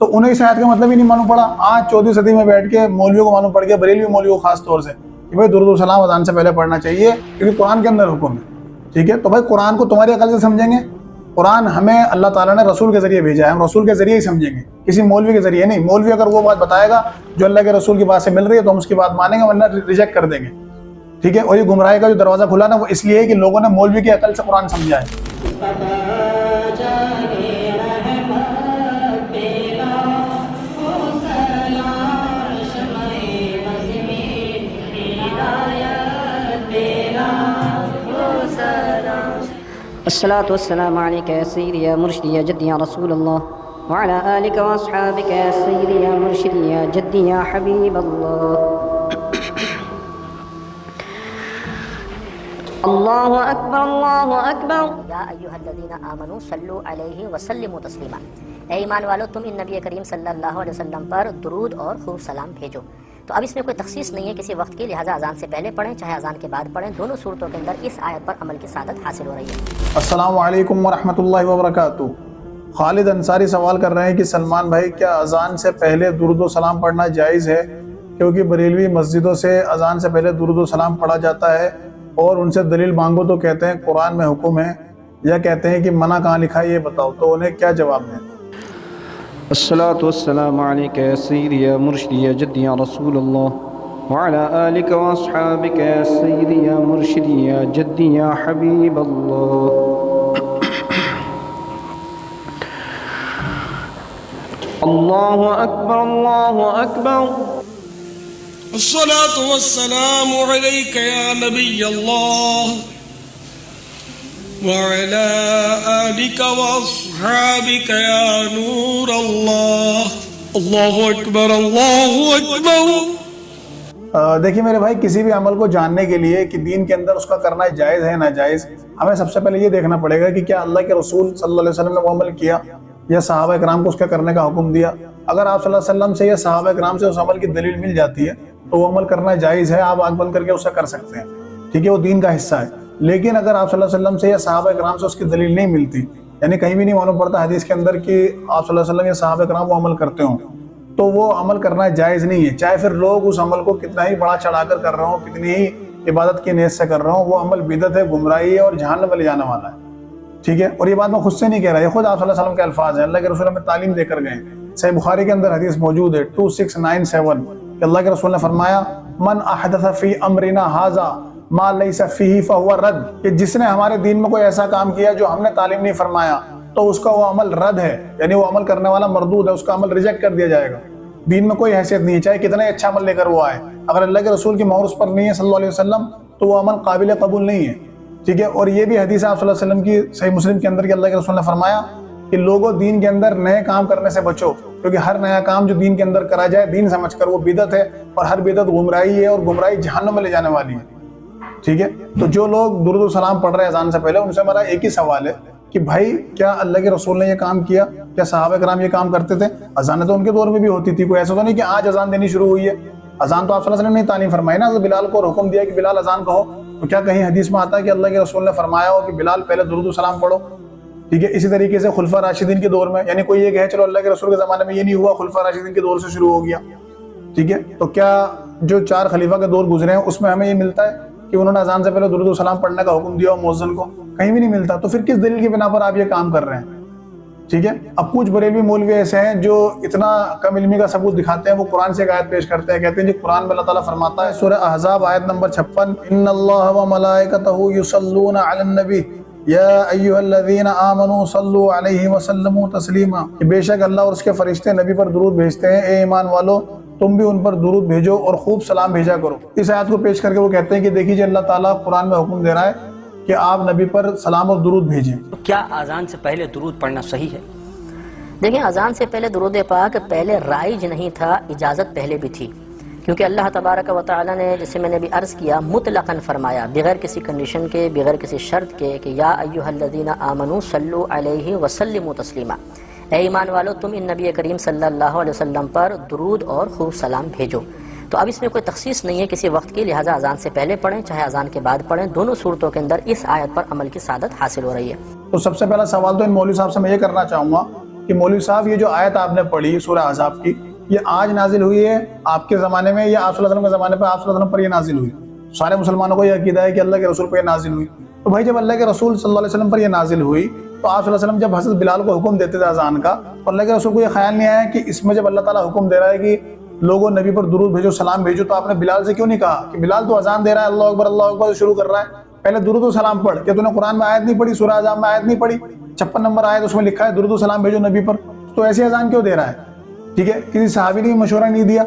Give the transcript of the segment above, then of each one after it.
تو انہیں اس آیت کا مطلب ہی نہیں معلوم پڑا. آج 14ویں صدی میں بیٹھ کے مولویوں کو معلوم پڑ گیا, بریلوی مولویوں کو خاص طور سے, کہ بھائی درود و سلام اذان سے پہلے پڑھنا چاہیے کیونکہ قرآن کے اندر حکم ہے. ٹھیک ہے, تو بھائی قرآن کو تمہاری عقل سے سمجھیں گے؟ قرآن ہمیں اللہ تعالیٰ نے رسول کے ذریعے بھیجا ہے, ہم رسول کے ذریعے ہی سمجھیں گے, کسی مولوی کے ذریعے نہیں. مولوی اگر وہ بات بتائے گا جو اللہ کے رسول کی بات سے مل رہی ہے تو ہم اس کی بات مانیں گے, ورنہ ریجیکٹ کر دیں گے. ٹھیک ہے, اور یہ گمراہی کا جو دروازہ کھلا نا وہ اس لیے ہے کہ لوگوں نے مولوی کی عقل سے قرآن سمجھا ہے. الصلاة والسلام عليك يا سيدي يا مرشدي يا جدي يا رسول الله وعلى آلك وأصحابك يا سيدي يا مرشدي يا جدي يا حبيب الله. الله أكبر الله أكبر. یا ایھا الذین آمنوا صلوا علیہ وسلموا تسلیما. اے ایمان والو تم ان نبی کریم صلی اللہ علیہ وسلم پر درود اور خوب سلام بھیجو. تو اب اس میں کوئی تخصیص نہیں ہے کسی وقت کی, لہٰذا اذان سے پہلے پڑھیں چاہے اذان کے بعد پڑھیں, دونوں صورتوں کے اندر اس آیت پر عمل کی سعادت حاصل ہو رہی ہے. السلام علیکم ورحمۃ اللہ وبرکاتہ. خالد انصاری سوال کر رہے ہیں کہ سلمان بھائی کیا اذان سے پہلے درود و سلام پڑھنا جائز ہے؟ کیونکہ بریلوی مسجدوں سے اذان سے پہلے درود و سلام پڑھا جاتا ہے اور ان سے دلیل مانگو تو کہتے ہیں قرآن میں حکم ہے, یا کہتے ہیں کہ منع کہاں لکھا ہے یہ بتاؤ, تو انہیں کیا جواب دیں؟ الصلاة والسلام عليك يا سيدي يا مرشدي يا جدي يا رسول الله وعلى آلك وأصحابك يا سيدي يا مرشدي يا جدي يا حبيب الله. الله أكبر الله أكبر. الصلاة والسلام عليك يا نبي الله وعلى آلك وأصحابك يا نور الله. الله أكبر الله أكبر. دیکھیے میرے بھائی, کسی بھی عمل کو جاننے کے لیے کہ دین کے اندر اس کا کرنا جائز ہے ناجائز, ہمیں سب سے پہلے یہ دیکھنا پڑے گا کہ کیا اللہ کے رسول صلی اللہ علیہ وسلم نے وہ عمل کیا یا صحابہ کرام کو اس کے کرنے کا حکم دیا. اگر آپ صلی اللہ علیہ وسلم سے یا صحابہ کرام سے اس عمل کی دلیل مل جاتی ہے تو وہ عمل کرنا جائز ہے, آپ آنکھ بند کر کے اسے کر سکتے ہیں. ٹھیک ہے, وہ دین کا حصہ ہے. لیکن اگر آپ صلی اللہ علیہ وسلم سے یا صحابہ کرام سے اس کی دلیل نہیں ملتی, یعنی کہیں بھی نہیں معلوم پڑتا حدیث کے اندر کہ آپ صلی اللہ علیہ وسلم یا صحابہ کرام وہ عمل کرتے ہوں, تو وہ عمل کرنا جائز نہیں ہے. چاہے پھر لوگ اس عمل کو کتنا ہی بڑا چڑھا کر رہے ہوں, کتنی ہی عبادت کی نیت سے کر رہے ہوں, وہ عمل بدعت ہے, گمراہی ہے اور جہنم میں لے جانے والا ہے. ٹھیک ہے, اور یہ بات میں خود سے نہیں کہہ رہا, یہ خود آپ صلی اللہ علیہ وسلم کے الفاظ ہیں, اللہ کے رسول ہمیں تعلیم دے کر گئے. صحیح بخاری کے اندر حدیث موجود ہے 2697 کہ اللہ کے رسول نے فرمایا من احدث فی امرنا ھذا ما لیس فیہ فہو رد, کہ جس نے ہمارے دین میں کوئی ایسا کام کیا جو ہم نے تعلیم نہیں فرمایا تو اس کا وہ عمل رد ہے, یعنی وہ عمل کرنے والا مردود ہے, اس کا عمل ریجیکٹ کر دیا جائے گا. دین میں کوئی حیثیت نہیں ہے, چاہے کتنا ہی اچھا عمل لے کر وہ آئے, اگر اللہ کے رسول کی مہر اس پر نہیں ہے صلی اللہ علیہ وسلم تو وہ عمل قابل قبول نہیں ہے. ٹھیک ہے, اور یہ بھی حدیث آپ صلی اللہ علیہ وسلم کی صحیح مسلم کے اندر کہ اللہ کے رسول نے فرمایا کہ لوگوں دین کے اندر نئے کام کرنے سے بچو, کیونکہ ہر نیا کام جو دین کے اندر کرا جائے دین سمجھ کر وہ بدعت ہے, اور ہر بدعت گمراہی ہے, اور گمراہی جہنم میں لے جانے والی ہے. ٹھیک ہے, تو جو لوگ درود و سلام پڑھ رہے ہیں اذان سے پہلے, ان سے ہمارا ایک ہی سوال ہے کہ بھائی کیا اللہ کے رسول نے یہ کام کیا, کیا صحابہ کرام یہ کام کرتے تھے؟ اذانیں تو ان کے دور میں بھی ہوتی تھی, کوئی ایسا تو نہیں کہ آج اذان دینی شروع ہوئی ہے. اذان تو آپ صلی اللہ علیہ وسلم نے تعلیم فرمائی نا, بلال کو حکم دیا کہ بلال اذان کہو, تو کیا کہیں حدیث میں آتا ہے کہ اللہ کے رسول نے فرمایا ہو کہ بلال پہلے درود و سلام پڑھو؟ ٹھیک ہے, اسی طریقے سے خلفاء راشدین کے دور میں, یعنی کوئی یہ کہے چلو اللہ کے رسول کے زمانے میں یہ نہیں ہوا, خلفاء راشدین کے دور سے شروع ہو گیا. ٹھیک ہے, تو کیا جو 4 خلیفہ کے دور گزرے ہیں اس میں ہمیں یہ ملتا ہے کہ انہوں نے اذان سے پہلے درود و سلام پڑھنے کا حکم دیا ہو مؤذن کو؟ کہیں بھی نہیں ملتا. تو پھر کس دلیل کی بنا پر آپ یہ کام کر رہے ہیں؟ ٹھیک ہے, اب کچھ بریلوی مولوی ایسے ہیں جو اتنا کم علمی کا ثبوت دکھاتے ہیں, وہ قرآن سے ایک آیت پیش کرتے ہیں, کہتے ہیں جی قرآن میں اللہ تعالیٰ فرماتا ہے سورہ احزاب آیت نمبر 56 ان اللہ وملائکتہ یصلون علی النبی یا ایھا الذین آمنوا صلوا علیہ وسلموا تسلیما, کہ بے شک اللہ اور اس کے فرشتے نبی پر درود بھیجتے ہیں, اے ایمان والو تم بھی ان پر درود بھیجو اور خوب سلام بھیجا کرو. اس آیت کو پیش کر کے وہ کہتے ہیں کہ دیکھیے اللہ تعالیٰ قرآن میں حکم دے رہا ہے کہ آپ نبی پر سلام اور درود بھیجیں. تو کیا اذان سے پہلے درود پڑھنا صحیح ہے؟ دیکھیں, اذان سے پہلے درود پاک پہلے رائج نہیں تھا, اجازت پہلے بھی تھی, کیونکہ اللہ تبارک و تعالی نے جسے میں نے بھی عرض کیا مطلقاً فرمایا, بغیر کسی کنڈیشن کے, بغیر کسی شرط کے, کہ یا ایھا الذین آمنوا صلوا علیہ وسلموا تسلیما, اے ایمان والو تم ان نبی کریم صلی اللہ علیہ وسلم پر درود اور خوب سلام بھیجو. تو اب اس میں کوئی تخصیص نہیں ہے کسی وقت کی, لہٰذا اذان سے پہلے پڑھیں چاہے اذان کے بعد پڑھیں, دونوں صورتوں کے اندر اس آیت پر عمل کی سعادت حاصل ہو رہی ہے. تو سب سے پہلا سوال تو ان مولوی صاحب سے میں یہ کرنا چاہوں گا کہ مولوی صاحب یہ جو آیت آپ نے پڑھی سورہ احزاب کی، یہ آج نازل ہوئی ہے آپ کے زمانے میں یا آپ صلی اللہ علیہ وسلم کے زمانے پہ آپ صلی اللہ علیہ وسلم پر یہ نازل ہوئی؟ سارے مسلمانوں کو یہ عقیدہ ہے کہ اللہ کے رسول پر یہ نازل ہوئی۔ تو بھائی جب اللہ کے رسول صلی اللہ علیہ وسلم پر یہ نازل ہوئی تو آپ صلی اللہ علیہ وسلم جب حضرت بلال کو حکم دیتے تھے اذان کا، تو اللہ کے رسول کو یہ خیال نہیں آیا کہ اس میں جب اللہ تعالیٰ حکم دے رہا ہے کہ لوگوں نبی پر درود بھیجو، سلام بھیجو، تو آپ نے بلال سے کیوں نہیں کہا کہ بلال تو اذان دے رہا ہے اللہ اکبر شروع کر رہا ہے، پہلے درود و سلام پڑھ؟ کہ تو نے قرآن میں آیت نہیں پڑھی، سورہ احزاب میں آیت نہیں پڑھی، 56 نمبر آیت اس میں لکھا ہے درود و سلام بھیجو نبی پر، تو ایسی اذان کیوں دے رہا ہے؟ ٹھیک ہے، کسی صحابی نے مشورہ نہیں دیا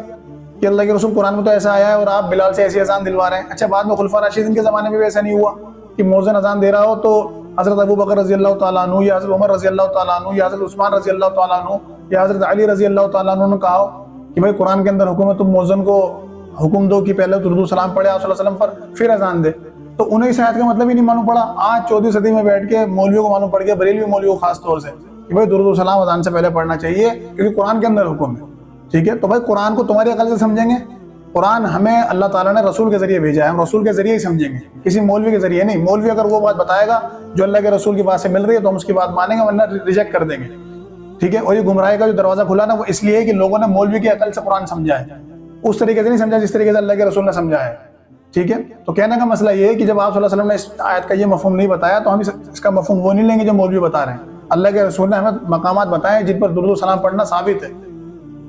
کہ اللہ کے رسول قرآن میں تو ایسا آیا ہے اور آپ بلال سے ایسی اذان دلوا رہے ہیں۔ اچھا بعد میں خلفاء راشدین کے زمانے میں بھی ایسا نہیں ہوا کہ مؤذن اذان دے رہا ہو تو حضرت ابو بکر رضی اللہ تعالیٰ عنہ یا حضرت عمر رضی اللہ تعالیٰ عنہ یا حضرت عثمان رضی اللہ تعالیٰ عنہ یا حضرت علی رضی اللہ تعالیٰ عنہ نے کہا ہو کہ بھائی قرآن کے اندر حکم ہے، تم مؤذن کو حکم دو کہ پہلے درود و سلام پڑھے آپ صلی اللہ علیہ وسلم پر پھر اذان دے، تو انہیں اس آیت کا مطلب ہی نہیں معلوم پڑا۔ آج 14ویں صدی میں بیٹھ کے مولویوں کو معلوم پڑ گیا، بریلوی مولویوں کو خاص طور سے، کہ بھائی درود و سلام اذان سے پہلے پڑھنا چاہیے کیونکہ قرآن کے اندر حکم ہے۔ ٹھیک ہے، تو بھائی قرآن کو تمہاری عقل سے سمجھیں گے؟ قرآن ہمیں اللہ تعالیٰ نے رسول کے ذریعے بھیجا ہے، ہم رسول کے ذریعے ہی سمجھیں گے، کسی مولوی کے ذریعے نہیں۔ مولوی اگر وہ بات بتائے گا جو اللہ کے رسول کی بات سے مل رہی ہے تو ہم اس کی بات مانیں گے، ورنہ ریجیکٹ کر دیں گے۔ ٹھیک ہے، اور یہ گمراہی کا جو دروازہ کھلا نا وہ اس لیے ہے کہ لوگوں نے مولوی کی عقل سے قرآن سمجھا ہے، اس طریقے سے نہیں سمجھا جس طریقے سے اللہ کے رسول نے سمجھا ہے۔ ٹھیک ہے، تو کہنے کا مسئلہ یہ ہے کہ جب آپ صلی اللہ علیہ وسلم نے اس آیت کا یہ مفہوم نہیں بتایا تو ہم اس کا مفہوم وہ نہیں لیں گے جو مولوی بتا رہے ہیں۔ اللہ کے رسول نے ہمیں مقامات بتائے جن پر درود و سلام پڑھنا ثابت ہے۔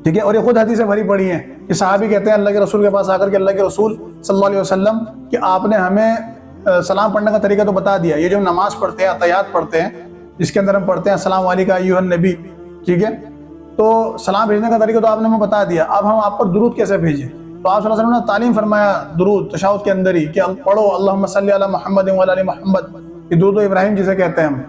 ٹھیک ہے، اور یہ خود حدیثیں بھری پڑی ہیں کہ صحابی کہتے ہیں اللہ کے رسول کے پاس آ کر کے اللہ کے رسول صلی اللہ علیہ وسلم کہ آپ نے ہمیں سلام پڑھنے کا طریقہ تو بتا دیا، یہ جو نماز پڑھتے ہیں اتحیات پڑھتے ہیں جس کے اندر ہم پڑھتے ہیں السلام علیکم ایھا النبی، ٹھیک ہے، تو سلام بھیجنے کا طریقہ تو آپ نے ہمیں بتا دیا، اب ہم آپ پر درود کیسے بھیجیں؟ تو آپ صلی اللہ علیہ وسلم نے تعلیم فرمایا درود تشہد کے اندر ہی کہ پڑھو اللہم صلی علی محمد وعلی آل محمد، یہ درود ابراہیم جسے کہتے ہیں ہم۔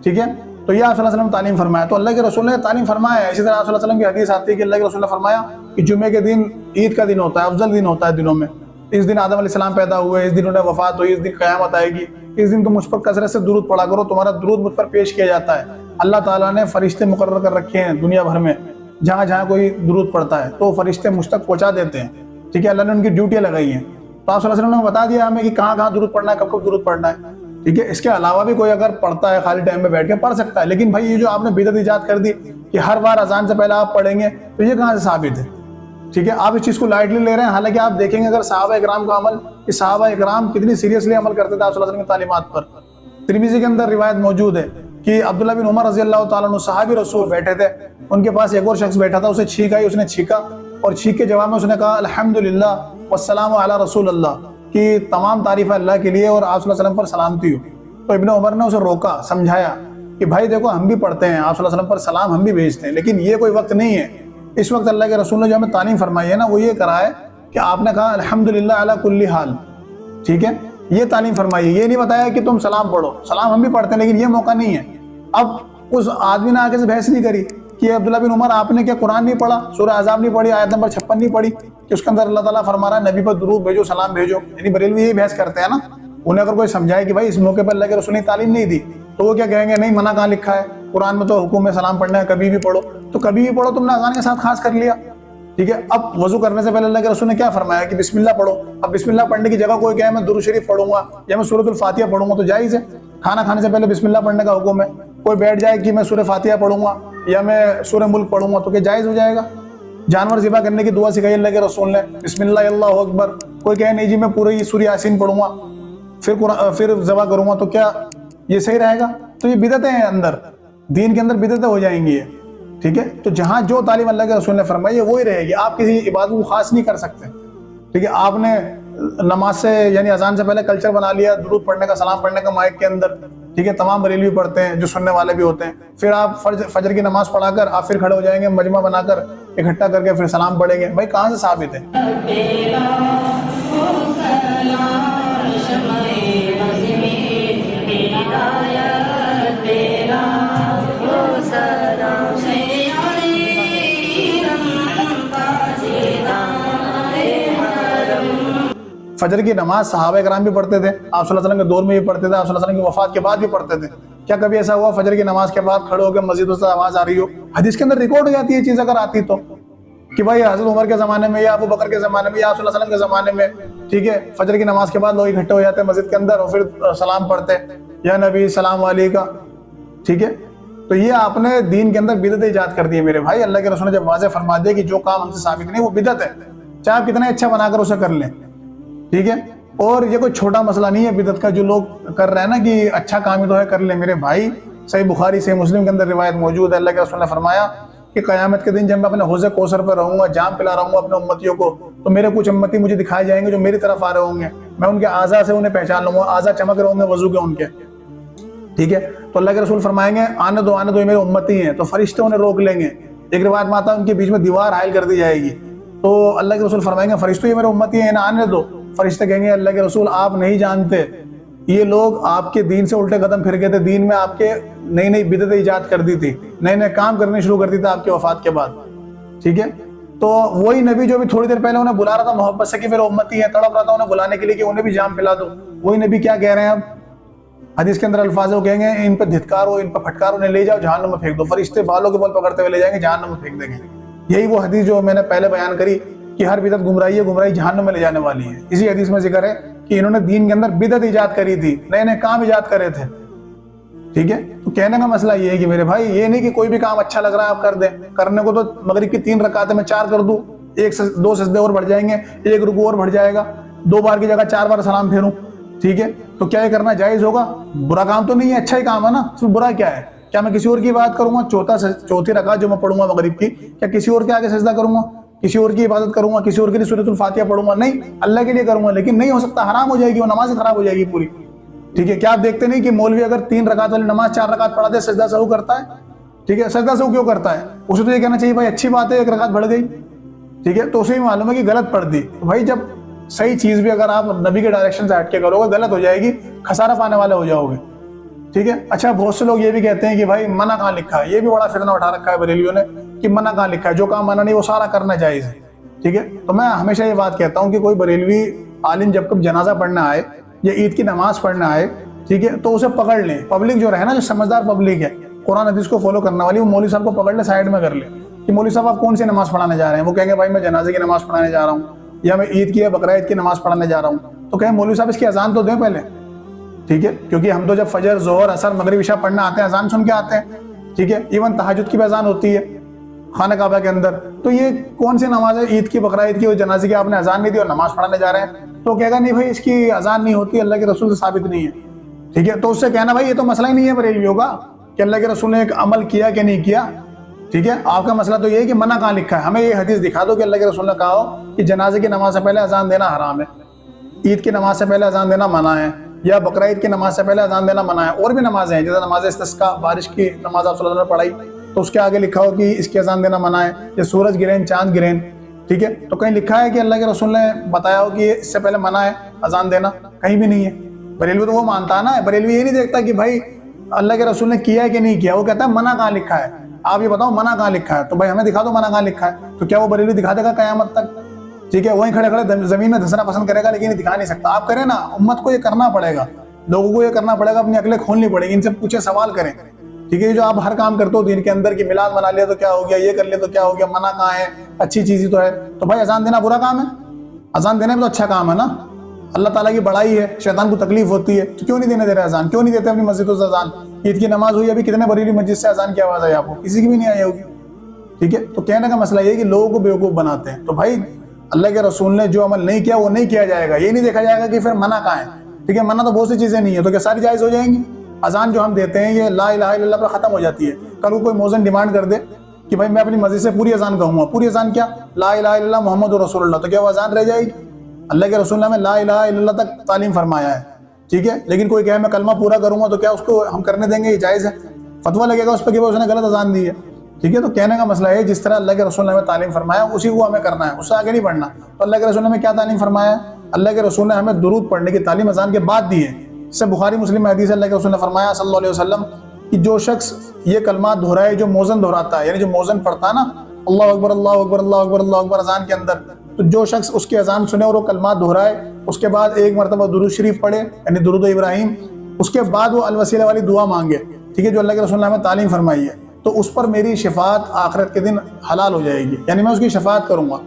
ٹھیک ہے، تو یہ آپ صلی اللہ علیہ وسلم تعلیم فرمایا، تو اللہ کے رسول نے تعلیم فرمایا ہے۔ اسی طرح آپ صلی اللہ علیہ وسلم کی حدیث آتی ہے کہ اللہ کے رسول نے فرمایا کہ جمعے کے دن عید کا دن ہوتا ہے، افضل دن ہوتا ہے دنوں میں، اس دن آدم علیہ السلام پیدا ہوئے، اس دن انہیں وفات ہوئی، اس دن قیامت آئے گی، اس دن تم مجھ پر کثرت سے درود پڑھا کرو، تمہارا درود مجھ پر پیش کیا جاتا ہے۔ اللہ تعالیٰ نے فرشتے مقرر کر رکھے ہیں دنیا بھر میں، جہاں جہاں کوئی درود پڑھتا ہے تو فرشتے مجھ تک پہنچا دیتے ہیں۔ ٹھیک ہے، اللہ نے ان کی ڈیوٹیاں لگائی ہیں، تو آپ صلی اللہ علیہ وسلم نے بتا دیا ہمیں کہ کہاں کہاں درود پڑھنا ہے، کب کب درود پڑھنا ہے۔ ٹھیک ہے، اس کے علاوہ بھی کوئی اگر پڑھتا ہے خالی ٹائم میں بیٹھ کے پڑھ سکتا ہے، لیکن بھائی یہ جو آپ نے بدعت ایجاد کر دی کہ ہر بار اذان سے پہلے آپ پڑھیں گے، تو یہ کہاں سے ثابت ہے؟ ٹھیک ہے، آپ اس چیز کو لائٹلی لے رہے ہیں، حالانکہ آپ دیکھیں گے اگر صحابہ اکرام کا عمل، کہ صحابہ اکرام کتنی سیریسلی عمل کرتے تھے آپ صلی اللہ علیہ وسلم کی تعلیمات پر۔ ترمذی کے اندر روایت موجود ہے کہ عبداللہ بن عمر رضی اللہ تعالیٰ عنہ صحابی رسول بیٹھے تھے، ان کے پاس ایک اور شخص بیٹھا تھا، اسے چھینک آئی، اس نے چھینکا اور چھینک کے جواب میں اس نے کہا الحمدللہ والسلام علی رسول اللہ، کہ تمام تعریف اللہ کے لیے اور آپ صلی اللہ علیہ وسلم پر سلامتی ہو۔ تو ابن عمر نے اسے روکا، سمجھایا کہ بھائی دیکھو ہم بھی پڑھتے ہیں، آپ صلی اللہ علیہ وسلم پر سلام ہم بھی بھیجتے ہیں، لیکن یہ کوئی وقت نہیں ہے۔ اس وقت اللہ کے رسول نے جو ہمیں تعلیم فرمائی ہے نا وہ یہ کرا ہے کہ آپ نے کہا الحمدللہ علی کل حال، ٹھیک ہے، یہ تعلیم فرمائی ہے، یہ نہیں بتایا کہ تم سلام پڑھو، سلام ہم بھی پڑھتے ہیں لیکن یہ موقع نہیں ہے۔ اب اس آدمی نے آگے سے بحث نہیں کری کہ عبداللہ بن عمر آپ نے کیا قرآن نہیں پڑھا، سورہ احزاب نہیں پڑھی، آیت نمبر 56 نہیں پڑھی کہ اس کے اندر اللہ تعالیٰ فرما رہا ہے نبی پر درود بھیجو، سلام بھیجو، یعنی بریلوی یہی بحث کرتے ہیں نا۔ انہیں اگر کوئی سمجھائے کہ بھائی اس موقع پر اللہ کے رسول نے تعلیم نہیں دی تو وہ کیا کہیں گے، نہیں منع کہاں لکھا ہے، قرآن میں تو حکم ہے سلام پڑھنا ہے، کبھی بھی پڑھو، تو کبھی بھی پڑھو تم نے اذان کے ساتھ خاص کر لیا۔ ٹھیک ہے، اب وضو کرنے سے پہلے اللہ کے رسول نے کیا فرمایا کہ بسم اللہ پڑھو، اب بسم اللہ پڑھنے کی جگہ کوئی کہے میں درود شریف پڑھوں گا یا میں سورۃ الفاتحہ پڑھوں گا تو جائز ہے۔ کھانا کھانے سے پہلے بسم اللہ پڑھنے کا حکم ہے، کوئی بیٹھ جائے کہ میں سورہ فاتحہ پڑھوں گا یا میں سورہ ملک پڑھوں گا تو کیا جائز ہو جائے گا؟ جانور ذبح کرنے کی دعا سکھائی اللہ کے رسول نے، بسم اللہ اللہ اکبر، کوئی کہے نہیں جی میں پوری سورہ یاسین پڑھوں گا پھر ذبح کروں گا، تو کیا یہ صحیح رہے گا؟ تو یہ بدعتیں ہیں، اندر دین کے اندر بدعتیں ہو جائیں گی۔ ٹھیک ہے، تو جہاں جو تعلیم اللہ کے رسول نے فرمائی ہے وہی رہے گی، آپ کسی عبادت کو خاص نہیں کر سکتے۔ ٹھیک ہے، آپ نے نماز سے یعنی اذان سے پہلے کلچر بنا لیا درود پڑھنے کا، سلام پڑھنے کا مائک کے اندر، ٹھیک ہے، تمام بریلوی پڑھتے ہیں جو سننے والے بھی ہوتے ہیں، پھر آپ فجر کی نماز پڑھا کر آپ پھر کھڑے ہو جائیں گے مجمع بنا کر اکٹھا کر کے پھر سلام پڑھیں گے، بھائی کہاں سے ثابت ہے؟ فجر کی نماز صحابہ کرام بھی پڑھتے تھے، آپ صلی اللہ علیہ وسلم کے دور میں بھی پڑھتے تھے، آپ صلی اللہ علیہ وسلم کی وفات کے بعد بھی پڑھتے تھے۔ کیا کبھی ایسا ہوا فجر کی نماز کے بعد کھڑے ہو کے مسجد سے آواز آ رہی ہو؟ حدیث کے اندر ریکارڈ ہو جاتی ہے چیز اگر آتی تو، کہ بھائی حضرت عمر کے زمانے میں یا ابو بکر کے زمانے میں یا آپ صلی اللہ علیہ وسلم کے زمانے میں، ٹھیک ہے، فجر کی نماز کے بعد لوگ اکٹھے ہو جاتے ہیں مسجد کے اندر اور پھر سلام پڑھتے یا نبی سلام علیکم، ٹھیک ہے، تو تو یہ آپ نے دین کے اندر بدعت ایجاد کر دی ہے میرے بھائی. اللہ کے رسول نے جب واضح فرما دیا کہ جو کام ہم سے ثابت نہیں وہ بدعت ہے، چاہے آپ کتنا اچھا بنا کر اسے کر لیں. ٹھیک ہے، اور یہ کوئی چھوٹا مسئلہ نہیں ہے بدعت کا جو لوگ کر رہے ہیں نا کہ اچھا کام ہی تو ہے کر لیں. میرے بھائی صحیح بخاری صحیح مسلم کے اندر روایت موجود ہے، اللہ کے رسول نے فرمایا کہ قیامت کے دن جب میں اپنے حوض کوثر پہ رہوں گا، جام پلا رہا ہوں اپنے امتیوں کو، تو میرے کچھ امتی مجھے دکھائے جائیں گے جو میری طرف آ رہے ہوں گے. میں ان کے اعضاء سے انہیں پہچان لوں گا، اعضاء چمک رہے ہوں گے وضو کے ان کے. ٹھیک ہے، تو اللہ کے رسول فرمائیں گے آنے دو یہ میرے امتی ہیں. تو فرشتے انہیں روک لیں گے. ایک روایت میں آتا ہے ان کے بیچ میں دیوار حائل کر دی جائے گی. تو اللہ کے رسول فرمائیں گے فرشتوں یہ میرے امتی ہیں انہیں آنے دو. فرشتے کہیں گے اللہ کے رسول آپ نہیں جانتے یہ لوگ آپ کے دین سے الٹے قدم پھر گئے تھے، دین میں آپ کے نئی نئی بدعت ایجاد کر دی تھی، نئے نئے کام کرنے شروع کر دی تھے آپ کی وفات کے بعد. ٹھیک ہے، تو وہی نبی جو بھی تھوڑی دیر پہلے انہیں بلا رہا تھا محبت سے کہ میرے امتی ہیں، تڑپ رہا تھا انہیں بلانے کے لیے کہ انہیں بھی جام پلا دو، وہی نبی کیا کہہ رہے ہیں اب حدیث کے اندر الفاظ ہے، وہ کہیں گے ان پہ دھتکارو، ان پہ پھٹکارو، انہیں لے جاؤ جہنم میں پھینک دو. فرشتے بالوں کے بال پکڑتے ہوئے لے جائیں گے جہنم میں پھینک دیں گے. یہی وہ حدیث جو میں نے پہلے بیان کری کہ ہر بدعت گمراہی ہے، گمراہی جہنم میں لے جانے والی ہے. اسی حدیث میں ذکر ہے کہ انہوں نے دین کے اندر بدعت ایجاد کری تھی، نئے نئے کام ایجاد کرے تھے. ٹھیک ہے، تو کہنے کا مسئلہ یہ ہے کہ میرے بھائی یہ نہیں کہ کوئی بھی کام اچھا لگ رہا ہے آپ کر دیں. کرنے کو تو مغرب کی 3 رکعتیں میں 4 کر دوں، 2 سجدے اور بڑھ جائیں گے، 1 رکوع اور بڑھ جائے گا، 2 بار کی جگہ 4 بار سلام پھیروں. ٹھیک ہے، تو کیا یہ کرنا جائز ہوگا؟ برا کام تو نہیں ہے، اچھا ہی کام ہے نا. اس میں برا کیا ہے؟ کیا میں کسی اور کی بات کروں گا؟ چوتھی رکعت جو میں پڑھوں گا مغرب کی، کیا کسی اور کے آگے سجدہ کروں گا؟ کسی اور کی عبادت کروں گا؟ کسی اور کے لیے سورۃ الفاتحہ پڑھوں گا؟ نہیں، اللہ کے لیے کروں گا. لیکن نہیں ہو سکتا، حرام ہو جائے گی، وہ نماز خراب ہو جائے گی پوری. ٹھیک ہے، کیا آپ دیکھتے نہیں کہ مولوی اگر 3 رکعت والی نماز 4 رکعت پڑھا دے سجدہ سہو کرتا ہے؟ ٹھیک ہے، سجدہ سہو کیوں کرتا ہے؟ اسے تو یہ کہنا چاہیے بھائی اچھی بات ہے 1 رکعت بڑھ گئی. ٹھیک ہے، تو اسے ہی معلوم ہے کہ غلط پڑھ دی. بھائی جب صحیح چیز بھی اگر آپ نبی کے ڈائریکشن سے ہٹ کے کرو گے غلط ہو جائے گی، خسارہ پانے والے ہو جاؤ گے. ٹھیک ہے، اچھا بہت سے لوگ یہ بھی کہتے ہیں کہ بھائی منع کہاں لکھا ہے. یہ بھی بڑا فتنہ اٹھا رکھا ہے بریلیوں نے کہ منع کہاں لکھا ہے، جو کام منع نہیں وہ سارا کرنا جائز ہے. ٹھیک ہے، تو میں ہمیشہ یہ بات کہتا ہوں کہ کوئی بریلوی عالم جب کب جنازہ پڑھنا آئے یا عید کی نماز پڑھنا آئے، ٹھیک ہے، تو اسے پکڑ لیں. پبلک جو رہے نا، جو سمجھدار پبلک ہے قرآن حدیث کو فالو کرنے والی، وہ مولوی صاحب کو پکڑ لے سائیڈ میں کر لے کہ مولوی صاحب آپ کون سی نماز پڑھانے جا رہے ہیں. وہ کہیں گے بھائی میں جنازے کی نماز پڑھانے جا رہا ہوں یا میں عید کی یا بقرہ عید کی نماز پڑھانے جا رہا ہوں. تو کہیں مولوی صاحب اس کی اذان تو دیں پہلے. ٹھیک ہے، کیونکہ ہم تو جب فجر ظہر عصر مغرب عشاء پڑھنا آتے ہیں اذان سن کے آتے ہیں. ٹھیک ہے، ایون تہجد کی بھی اذان ہوتی ہے خانہ کعبہ کے اندر. تو یہ کون سی نماز ہے عید کی بقرہ عید کی اور جنازے کی آپ نے اذان نہیں دی اور نماز پڑھانے جا رہے ہیں؟ تو کہے گا نہیں بھائی اس کی اذان نہیں ہوتی، اللہ کے رسول سے ثابت نہیں ہے. ٹھیک ہے، تو اس سے کہنا بھائی یہ تو مسئلہ ہی نہیں ہے بریلویوں کا کہ اللہ کے رسول نے ایک عمل کیا کہ نہیں کیا. ٹھیک ہے، آپ کا مسئلہ تو یہ ہے کہ منع کہاں لکھا ہے. ہمیں یہ حدیث دکھا دو کہ اللہ کے رسول نے کہا ہو کہ جنازے کی نماز سے پہلے اذان دینا حرام ہے، عید کی نماز سے پہلے اذان دینا منع ہے، یا بقرہ عید کی نماز سے پہلے اذان دینا منع ہے. اور بھی نمازیں ہیں جیسے نماز استسقاء، بارش کی نماز آپ صلی اللہ علیہ وسلم نے پڑھائی تو اس کے آگے لکھا ہو کہ اس کی اذان دینا منع ہے، یا سورج گرہن چاند گرہن. ٹھیک ہے، تو کہیں لکھا ہے کہ اللہ کے رسول نے بتایا ہو کہ اس سے پہلے منع ہے اذان دینا؟ کہیں بھی نہیں ہے. بریلوی تو وہ مانتا ہے نا، بریلوی یہ نہیں دیکھتا کہ بھائی اللہ کے رسول نے کیا ہے کہ نہیں کیا، وہ کہتا ہے منع کہاں لکھا ہے. آپ یہ بتاؤ منع کہاں لکھا ہے، تو بھائی ہمیں دکھا دو منع کہاں لکھا ہے. تو کیا وہ بریلوی دکھا دے گا قیامت تک؟ ٹھیک ہے، وہیں کھڑے کھڑے زمین میں دھسنا پسند کرے گا لیکن یہ دکھا نہیں سکتا. آپ کریں نا، امت کو یہ کرنا پڑے گا، لوگوں کو یہ کرنا پڑے گا، اپنی عقلیں کھولنی پڑے گی، ان سے پوچھیں سوال کریں. ٹھیک ہے، جو آپ ہر کام کرتے ہو دین کے اندر کہ میلاد منا لیا تو کیا ہو گیا، یہ کر لیا تو کیا ہو گیا، منع کہاں ہے، اچھی چیز ہی تو ہے. تو بھائی اذان دینا برا کام ہے؟ اذان دینے میں تو اچھا کام ہے نا. اللہ تعالیٰ کی بڑائی ہے، شیطان کو تکلیف ہوتی ہے تو کیوں نہیں دینے دے رہے اذان؟ کیوں نہیں دیتے اپنی مسجدوں سے اذان؟ عید کی نماز ہوئی ابھی کتنے بریلی مسجد سے اذان کی آواز آئی آپ کو؟ کسی کی بھی نہیں آئی ہوگی. ٹھیک ہے، تو کہنے کا مسئلہ یہ ہے کہ لوگوں کو بیوقوف بناتے ہیں. تو بھائی اللہ کے رسول نے جو عمل نہیں کیا وہ نہیں کیا جائے گا. یہ نہیں دیکھا جائے گا کہ پھر منع کہاں ہے. ٹھیک ہے، منع تو بہت سی چیزیں نہیں ہے، تو کیا ساری جائز ہو جائیں گی؟ اذان جو ہم دیتے ہیں یہ لا الہ الا اللہ پر ختم ہو جاتی ہے. کل کو کوئی مؤذن ڈیمانڈ کر دے کہ بھائی میں اپنی مسجد سے پوری اذان کہوں گا، پوری اذان کیا لا الہ الا اللہ محمد رسول اللہ، تو کیا وہ اذان رہ جائے گی؟ اللہ کے رسول نے ہمیں لا الہ الا اللہ تک تعلیم فرمایا ہے. ٹھیک ہے، لیکن کوئی کہے میں کلمہ پورا کروں گا تو کیا اس کو ہم کرنے دیں گے؟ یہ جائز ہے؟ فتویٰ لگے گا اس پہ کہ اس نے غلط اذان دی ہے. ٹھیک ہے، تو کہنے کا مسئلہ ہے جس طرح اللہ کے رسول نے ہمیں تعلیم فرمایا اسی کو ہمیں کرنا ہے، اس سے آگے نہیں بڑھنا. تو اللہ کے رسول نے ہمیں کیا تعلیم فرمایا ہے؟ اللہ کے رسول نے ہمیں درود پڑھنے کی تعلیم اذان کے بعد دی ہے. اس سے بخاری مسلم میں حدیث ہے، اللہ کے رسول نے فرمایا صلی اللہ علیہ وسلم کہ جو شخص یہ کلمات دہرائے، جو موزن دہراتا ہے، یعنی جو موزن پڑھتا ہے نا اللہ اکبر اللہ اکبر اللہ اکبر اللہ اکبر اذان کے اندر، تو جو شخص اس کی اذان سنے اور وہ کلمات دہرائے، اس کے بعد ایک مرتبہ درود شریف پڑھے یعنی درود ابراہیم، اس کے بعد وہ الوسیلہ والی دعا مانگے، ٹھیک ہے، جو اللہ کے رسول نے ہمیں تعلیم فرمائی ہے، تو اس پر میری شفاعت آخرت کے دن حلال ہو جائے گی، یعنی میں اس کی شفاعت کروں گا.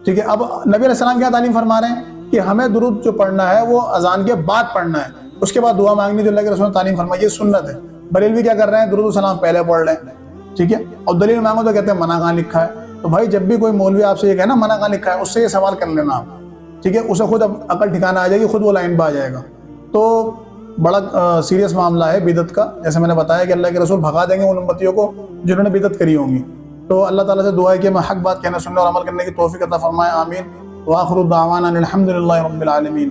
ٹھیک ہے، اب نبی علیہ السلام کیا تعلیم فرما رہے ہیں کہ ہمیں درود جو پڑھنا ہے وہ اذان کے بعد پڑھنا ہے، اس کے بعد دعا مانگنی جو اللہ کے رسول نے تعلیم فرمائی، یہ سنت ہے. بریلوی کیا کر رہے ہیں؟ درود و سلام پہلے پڑھ رہے ہیں، ٹھیک ہے، اور دلیل مانگو تو کہتے ہیں منع کہاں لکھا ہے. تو بھائی جب بھی کوئی مولوی آپ سے یہ کہے نا منع کہاں لکھا ہے، اس سے یہ سوال کر لینا آپ، ٹھیک ہے، اسے خود اب عقل ٹھکانہ آ جائے گی، خود وہ لائن پہ آ جائے گا. تو بڑا سیریس معاملہ ہے بدعت کا، جیسے میں نے بتایا کہ اللہ کے رسول بھگا دیں گے ان امتیوں کو جنہوں نے بدعت کری ہوں گی. تو اللہ تعالیٰ سے دعا ہے کہ میں حق بات کہنے سننے اور عمل کرنے کی توفیق عطا فرمائے، آمین. وآخر دعوانا الحمد للہ رب العالمین.